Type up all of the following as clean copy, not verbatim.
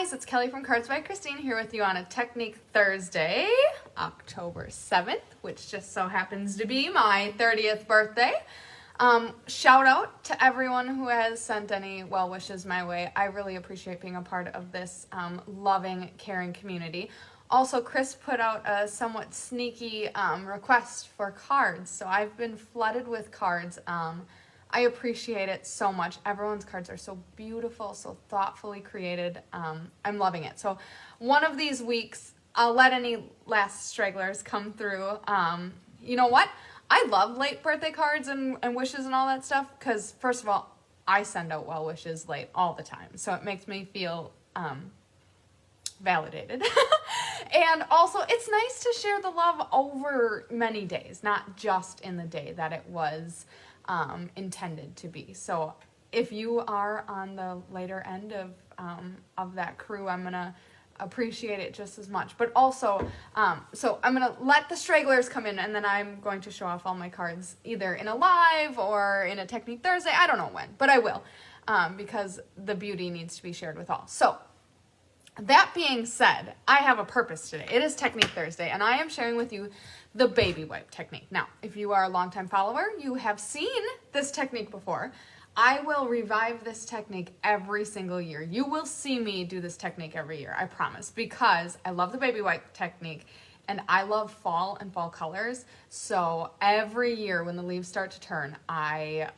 guys, it's Kelly from Cards by Christine here with you on a Technique Thursday, October 7th, which just so happens to be my 30th birthday. Shout out to everyone who has sent any well wishes my way. I really appreciate being a part of this loving, caring community. Also, Chris put out a somewhat sneaky request for cards, so I've been flooded with cards. I appreciate it so much. Everyone's cards are so beautiful, so thoughtfully created. I'm loving it. So one of these weeks, I'll let any last stragglers come through. You know what? I love late birthday cards and wishes and all that stuff because, first of all, I send out well wishes late all the time. So it makes me feel validated. And also, it's nice to share the love over many days, not just in the day that it was intended to be. So if you are on the later end of that crew, I'm gonna appreciate it just as much. But also, so I'm gonna let the stragglers come in, and then I'm going to show off all my cards either in a live or in a Technique Thursday. I don't know when, but I will, because the beauty needs to be shared with all. So that being said, I have a purpose today. It is Technique Thursday, and I am sharing with you the baby wipe technique. Now, if you are a longtime follower, you have seen this technique before. I will revive this technique every single year. You will see me do this technique every year, I promise, because I love the baby wipe technique, and I love fall and fall colors. So every year when the leaves start to turn, I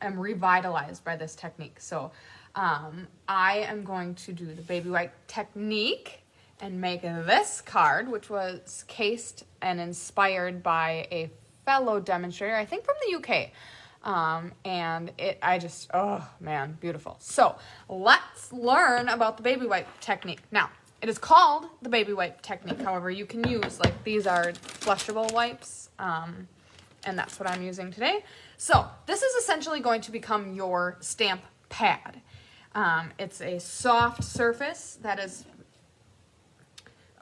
am revitalized by this technique. So I am going to do the baby wipe technique and make this card, which was cased and inspired by a fellow demonstrator, I think from the UK. And oh man, beautiful. So let's learn about the baby wipe technique. Now, it is called the baby wipe technique. However, you can use, like, these are flushable wipes, and that's what I'm using today. So this is essentially going to become your stamp pad. It's a soft surface that is,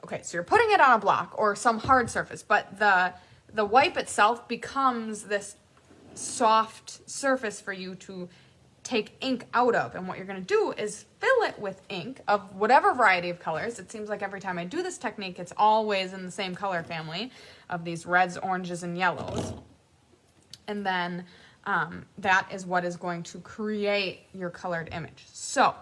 okay, so you're putting it on a block or some hard surface, but the wipe itself becomes this soft surface for you to take ink out of. And what you're going to do is fill it with ink of whatever variety of colors. It seems like every time I do this technique, it's always in the same color family of these reds, oranges, and yellows. And then that is what is going to create your colored image. So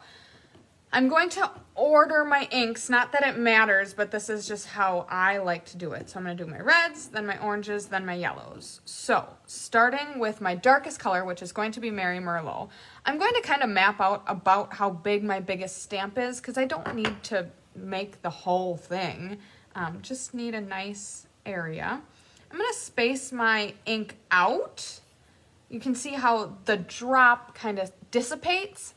I'm going to order my inks, not that it matters, but this is just how I like to do it. So I'm going to do my reds, then my oranges, then my yellows. So starting with my darkest color, which is going to be Mary Merlot, I'm going to kind of map out about how big my biggest stamp is, because I don't need to make the whole thing. Just need a nice area. I'm going to space my ink out. You can see how the drop kind of dissipates.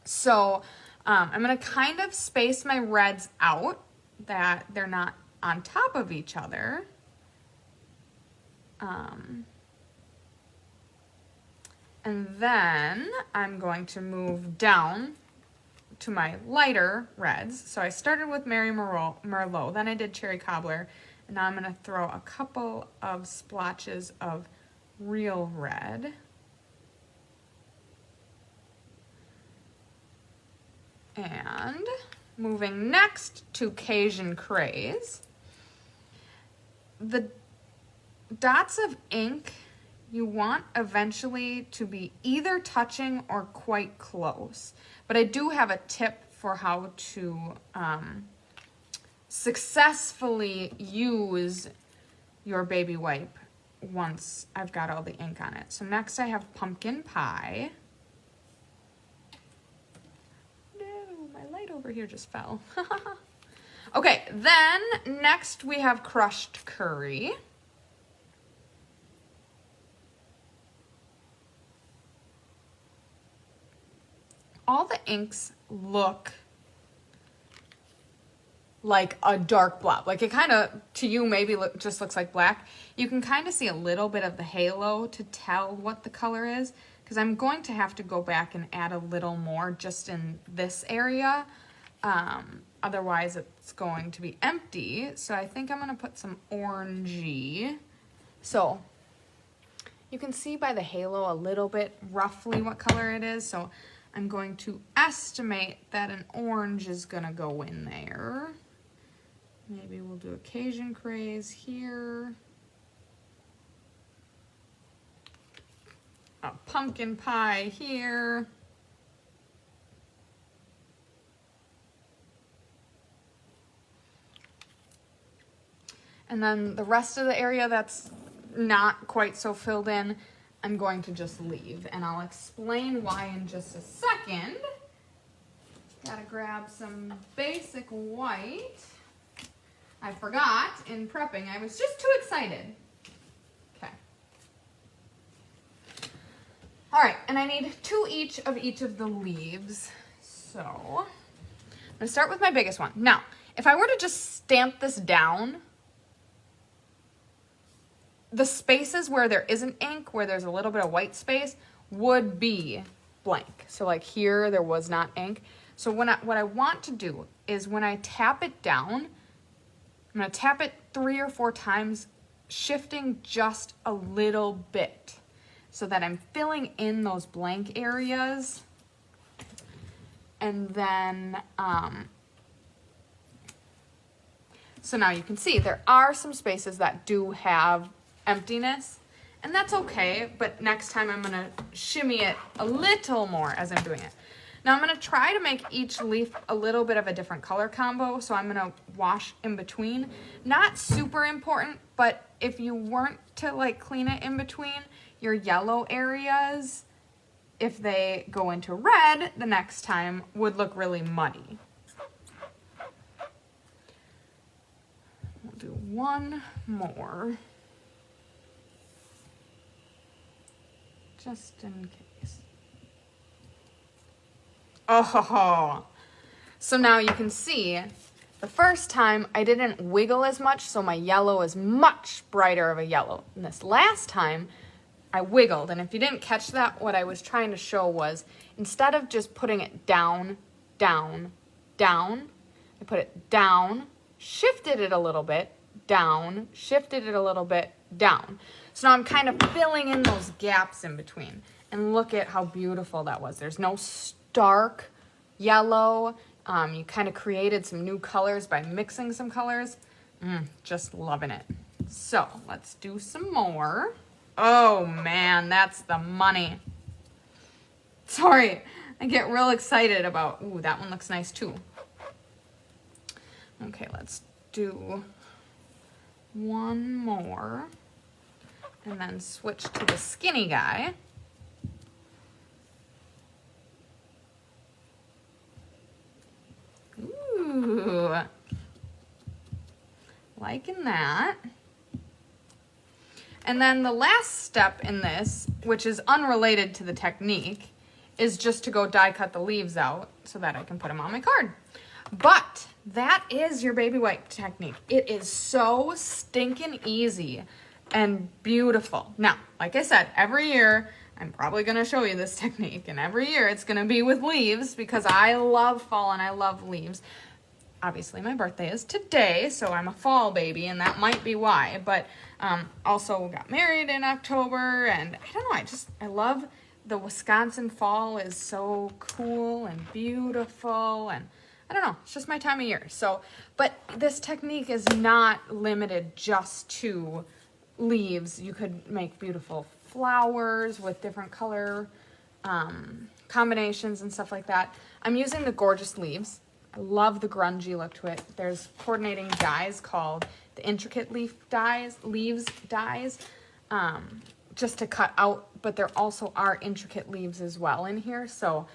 So I'm going to kind of space my reds out that they're not on top of each other. And then I'm going to move down to my lighter reds. So I started with Mary Merlot, then I did Cherry Cobbler, and now I'm going to throw a couple of splotches of real red. And moving next to Cajun Craze. The dots of ink you want eventually to be either touching or quite close. But I do have a tip for how to successfully use your baby wipe once I've got all the ink on it. So next I have Pumpkin Pie. Over here just fell. Okay, then next we have Crushed Curry. All the inks look like a dark blob. Like, it kind of, to you, maybe just looks like black. You can kind of see a little bit of the halo to tell what the color is, because I'm going to have to go back and add a little more just in this area. Otherwise it's going to be empty. So I think I'm going to put some orangey. So you can see by the halo a little bit roughly what color it is. So I'm going to estimate that an orange is gonna go in there. Maybe we'll do a Cajun craze here. A pumpkin pie here. And then the rest of the area that's not quite so filled in, I'm going to just leave. And I'll explain why in just a second. Gotta grab some basic white. I forgot in prepping, I was just too excited. Okay. All right, and I need 2 each of the leaves. So, I'm gonna start with my biggest one. Now, if I were to just stamp this down, the spaces where there isn't ink, where there's a little bit of white space, would be blank. So like here, there was not ink. So what I want to do is when I tap it down, I'm gonna tap it 3 or 4 times, shifting just a little bit so that I'm filling in those blank areas. And then, so now you can see there are some spaces that do have emptiness, and that's okay, but next time I'm gonna shimmy it a little more as I'm doing it. Now I'm gonna try to make each leaf a little bit of a different color combo, so I'm gonna wash in between. Not super important, but if you weren't to like clean it in between, your yellow areas, if they go into red the next time, would look really muddy. We'll do one more. Just in case. Oh, so now you can see the first time I didn't wiggle as much, so my yellow is much brighter of a yellow. And this last time I wiggled, and if you didn't catch that, what I was trying to show was instead of just putting it down, down, down, I put it down, shifted it a little bit, down, shifted it a little bit, down. So now I'm kind of filling in those gaps in between. And look at how beautiful that was. There's no stark yellow. You kind of created some new colors by mixing some colors. Just loving it. So let's do some more. Oh man, that's the money. Sorry, I get real excited about, ooh, that one looks nice too. Okay, let's do one more. And then switch to the skinny guy. Ooh, liking that. And then the last step in this, which is unrelated to the technique, is just to go die cut the leaves out so that I can put them on my card. But that is your baby white technique. It is so stinking easy and beautiful. Now, like I said, every year I'm probably going to show you this technique, and every year it's going to be with leaves because I love fall and I love leaves. Obviously my birthday is today, so I'm a fall baby, and that might be why, but also got married in October, and I don't know, I love the Wisconsin fall is so cool and beautiful, and I don't know, it's just my time of year. So, but this technique is not limited just to leaves. You could make beautiful flowers with different color combinations and stuff like that. I'm using the Gorgeous Leaves. I love the grungy look to it. There's coordinating dyes called the Intricate Leaves dyes, just to cut out, but there also are intricate leaves as well in here. So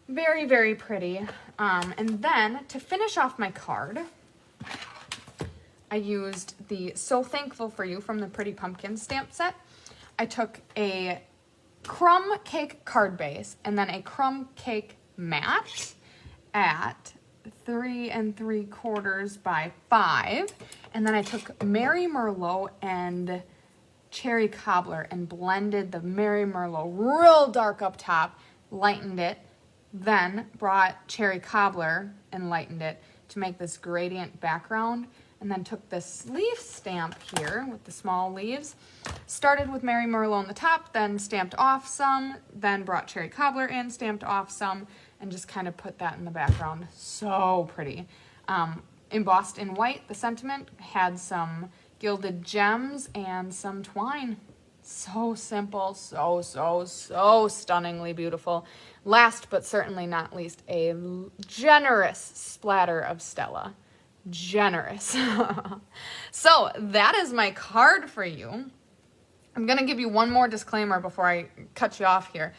very, very pretty. And then to finish off my card, I used the So Thankful for You from the Pretty Pumpkin stamp set. I took a crumb cake card base and then a crumb cake mat at 3 3/4 by 5. And then I took Merry Merlot and Cherry Cobbler and blended the Merry Merlot real dark up top, lightened it, then brought Cherry Cobbler and lightened it to make this gradient background. And then took this leaf stamp here with the small leaves, started with Mary Merlot on the top, then stamped off some, then brought cherry cobbler in, stamped off some, and just kind of put that in the background. So pretty. Embossed in white, the sentiment had some gilded gems and some twine. So simple, so stunningly beautiful. Last but certainly not least, a generous splatter of Stella. Generous. So that is my card for you. I'm going to give you one more disclaimer before I cut you off here.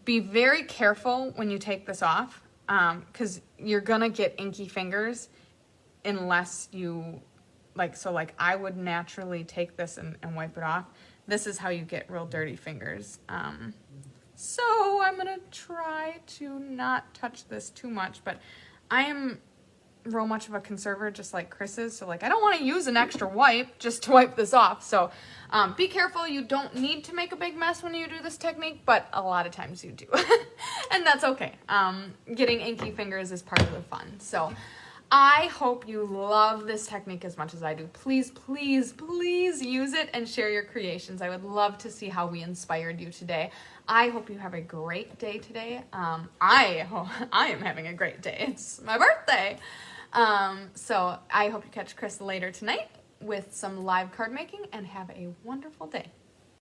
Be very careful when you take this off, because you're going to get inky fingers unless you, like I would naturally take this and wipe it off. This is how you get real dirty fingers. So I'm going to try to not touch this too much, but I am real much of a conservator, just like Chris is. So I don't want to use an extra wipe just to wipe this off. So be careful. You don't need to make a big mess when you do this technique, but a lot of times you do. And that's okay. Getting inky fingers is part of the fun. So I hope you love this technique as much as I do. Please, please, please use it and share your creations. I would love to see how we inspired you today. I hope you have a great day today. I am having a great day. It's my birthday. So I hope you catch Chris later tonight with some live card making, and have a wonderful day.